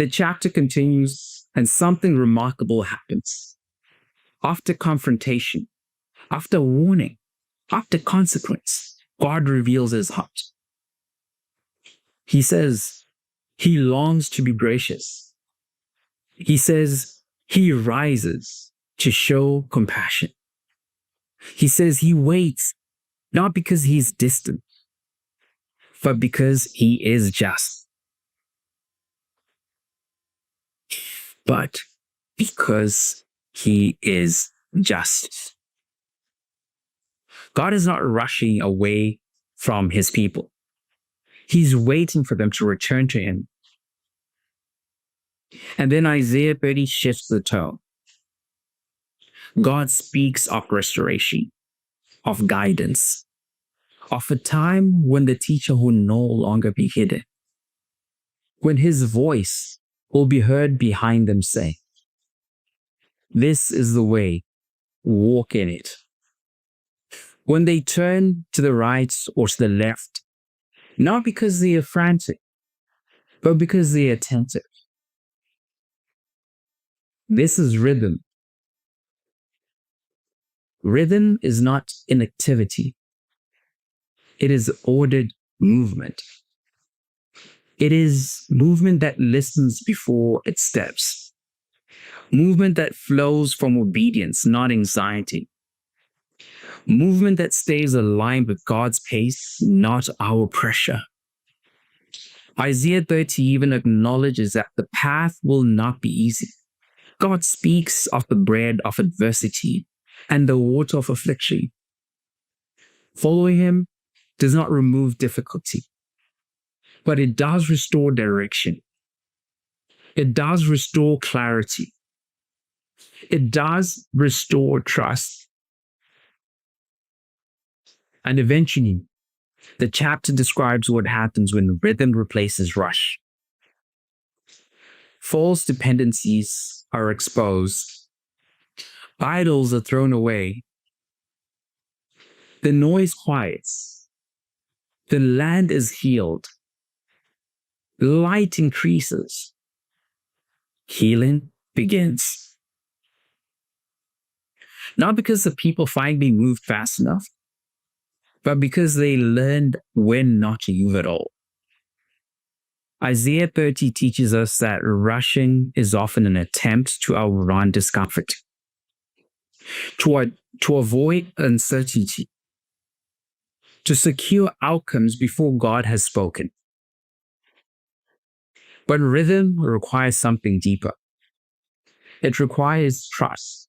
The chapter continues and something remarkable happens. After confrontation, after warning, after consequence, God reveals his heart. He says he longs to be gracious. He says he rises to show compassion. He says he waits not because he's distant, but because he is just. But because he is just. God is not rushing away from his people. He's waiting for them to return to him. And then Isaiah 30 shifts the tone. God speaks of restoration, of guidance, of a time when the teacher will no longer be hidden, when his voice will be heard behind them saying, "This is the way, walk in it." When they turn to the right or to the left, not because they are frantic, but because they are attentive. This is rhythm. Rhythm is not inactivity. It is ordered movement. It is movement that listens before it steps. Movement that flows from obedience, not anxiety. Movement that stays aligned with God's pace, not our pressure. Isaiah 30 even acknowledges that the path will not be easy. God speaks of the bread of adversity and the water of affliction. Following him does not remove difficulty, but it does restore direction. It does restore clarity. It does restore trust. And eventually, the chapter describes what happens when rhythm replaces rush. False dependencies are exposed. Idols are thrown away. The noise quiets. The land is healed. Light increases. Healing begins. Not because the people finally moved fast enough, but because they learned when not to move at all. Isaiah 30 teaches us that rushing is often an attempt to outrun discomfort, to avoid uncertainty, to secure outcomes before God has spoken. But rhythm requires something deeper. It requires trust.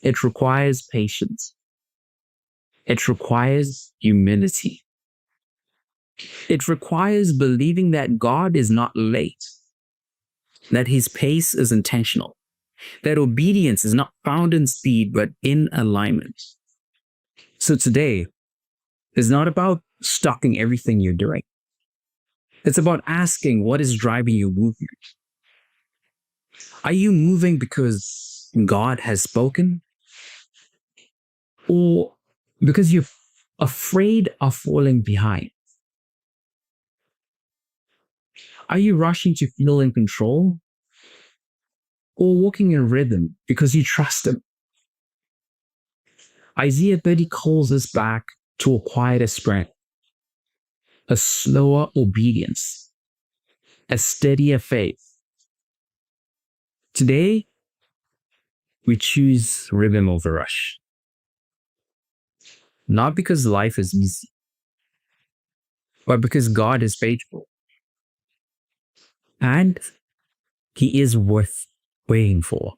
It requires patience. It requires humility. It requires believing that God is not late, that his pace is intentional, that obedience is not found in speed, but in alignment. So today is not about stopping everything you're doing. It's about asking what is driving your movement. Are you moving because God has spoken? Or because you're afraid of falling behind? Are you rushing to feel in control? Or walking in rhythm because you trust him? Isaiah 30 calls us back to a quieter sprint, a slower obedience, a steadier faith. Today, we choose rhythm over rush. Not because life is easy, but because God is faithful. And he is worth waiting for.